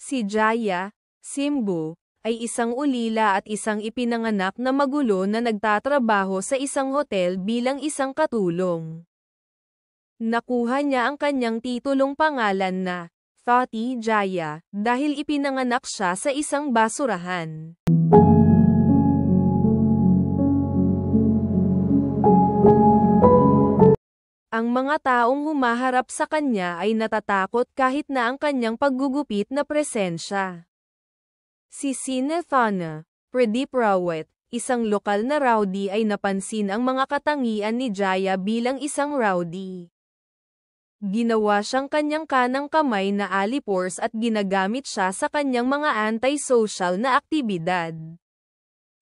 Si Jaya, Simbu, ay isang ulila at isang ipinanganak na magulo na nagtatrabaho sa isang hotel bilang isang katulong. Nakuha niya ang kanyang titulong pangalan na Thati Jaya dahil ipinanganak siya sa isang basurahan. Ang mga taong humaharap sa kanya ay natatakot kahit na ang kanyang paggugupit na presensya. Si Sinethana, Pradeep Rawat, isang lokal na rowdy ay napansin ang mga katangian ni Jaya bilang isang rowdy. Ginawa siyang kanyang kanang kamay na alipors at ginagamit siya sa kanyang mga anti-social na aktibidad.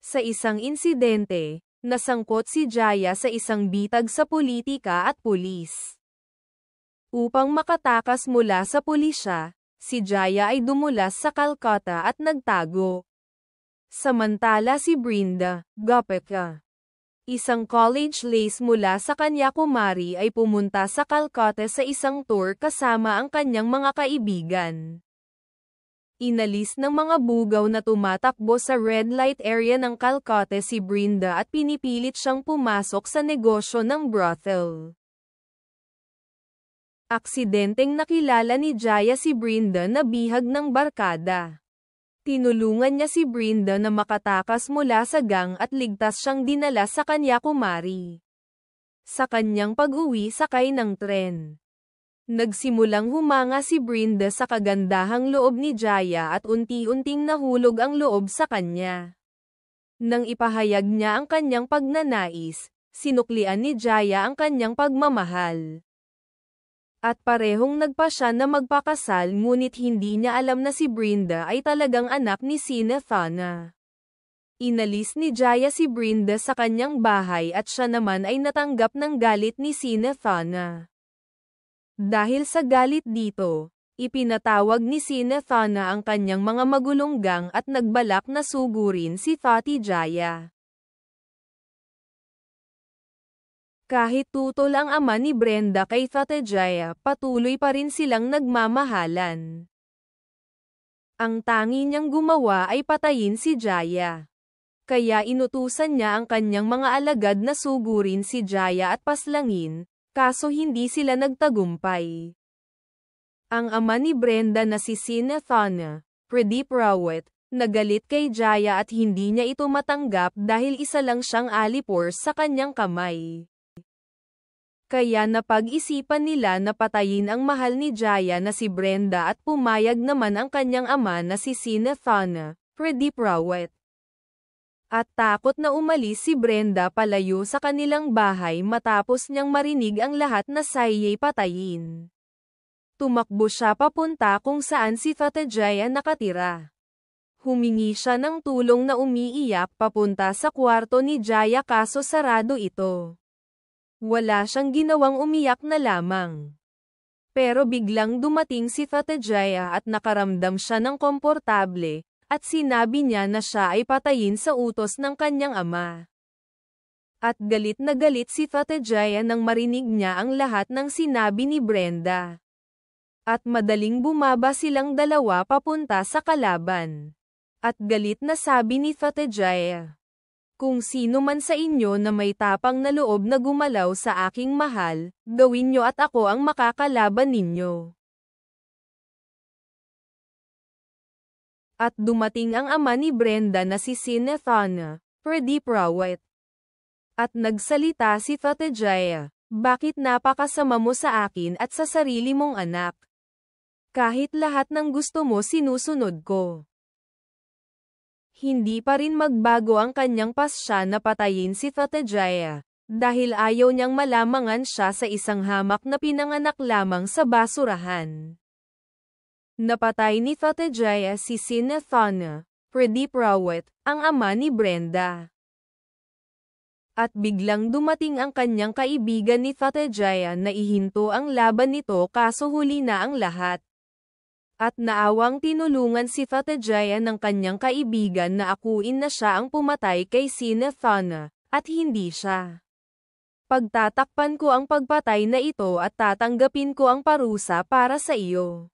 Sa isang insidente, nasangkot si Jaya sa isang bitag sa politika at pulis. Upang makatakas mula sa pulisya, si Jaya ay dumulas sa Calcutta at nagtago. Samantala si Brinda Gopika, isang college lace mula sa Kanyakumari ay pumunta sa Calcutta sa isang tour kasama ang kanyang mga kaibigan. Inalis ng mga bugaw na tumatakbo sa red light area ng Calcutta si Brinda at pinipilit siyang pumasok sa negosyo ng brothel. Aksidenteng nakilala ni Jaya si Brinda na bihag ng barkada. Tinulungan niya si Brinda na makatakas mula sa gang at ligtas siyang dinala sa Kanyakumari. Sa kanyang pag-uwi sakay ng tren, nagsimulang humanga si Brinda sa kagandahang loob ni Jaya at unti-unting nahulog ang loob sa kanya. Nang ipahayag niya ang kanyang pagnanais, sinuklian ni Jaya ang kanyang pagmamahal. At parehong nagpasya na magpakasal ngunit hindi niya alam na si Brinda ay talagang anak ni Sinethana. Inalis ni Jaya si Brinda sa kanyang bahay at siya naman ay natanggap ng galit ni Sinethana. Dahil sa galit dito, ipinatawag ni Sinethana ang kanyang mga magulong gang at nagbalak na sugurin si Thati Jaya. Kahit tutol ang ama ni Brenda kay Thati Jaya, patuloy pa rin silang nagmamahalan. Ang tangi niyang gumawa ay patayin si Jaya. Kaya inutusan niya ang kanyang mga alagad na sugurin si Jaya at paslangin, kaso hindi sila nagtagumpay. Ang ama ni Brenda na si Sinethana, Pradeep Rawat, nagalit kay Jaya at hindi niya ito matanggap dahil isa lang siyang alipors sa kanyang kamay. Kaya napag-isipan nila na patayin ang mahal ni Jaya na si Brenda at pumayag naman ang kanyang ama na si Sinethana, Pradeep Rawat. At takot na umalis si Brenda palayo sa kanilang bahay matapos niyang marinig ang lahat na saya'y patayin. Tumakbo siya papunta kung saan si Thati Jaya nakatira. Humingi siya ng tulong na umiiyak papunta sa kwarto ni Jaya kaso sarado ito. Wala siyang ginawang umiyak na lamang. Pero biglang dumating si Thati Jaya at nakaramdam siya ng komportable, at sinabi niya na siya ay patayin sa utos ng kanyang ama. At galit na galit si Thati Jaya nang marinig niya ang lahat ng sinabi ni Brenda. At madaling bumaba silang dalawa papunta sa kalaban. At galit na sabi ni Thati Jaya, "Kung sino man sa inyo na may tapang na loob na gumalaw sa aking mahal, gawin niyo at ako ang makakalaban ninyo." At dumating ang ama ni Brenda na si Sinethana, Pradeep Rawat. At nagsalita si Thati Jaya, "Bakit napakasama mo sa akin at sa sarili mong anak? Kahit lahat ng gusto mo sinusunod ko." Hindi pa rin magbago ang kanyang pasya na patayin si Thati Jaya, dahil ayaw niyang malamangan siya sa isang hamak na pinanganak lamang sa basurahan. Napatay ni Thati Jaya si Sinethana, Pradeep Rawat, ang ama ni Brenda. At biglang dumating ang kanyang kaibigan ni Thati Jaya na ihinto ang laban nito kaso huli na ang lahat. At naawang tinulungan si Thati Jaya ng kanyang kaibigan na akuin na siya ang pumatay kay Sinethana, at hindi siya. "Pagtatakpan ko ang pagpatay na ito at tatanggapin ko ang parusa para sa iyo."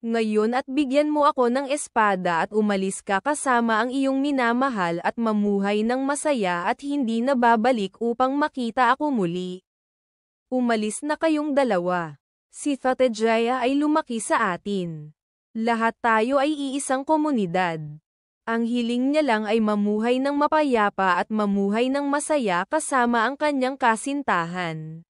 Ngayon at bigyan mo ako ng espada at umalis ka kasama ang iyong minamahal at mamuhay ng masaya at hindi na babalik upang makita ako muli. Umalis na kayong dalawa. Si Satyajaya ay lumaki sa atin. Lahat tayo ay iisang komunidad. Ang hiling niya lang ay mamuhay ng mapayapa at mamuhay ng masaya kasama ang kanyang kasintahan.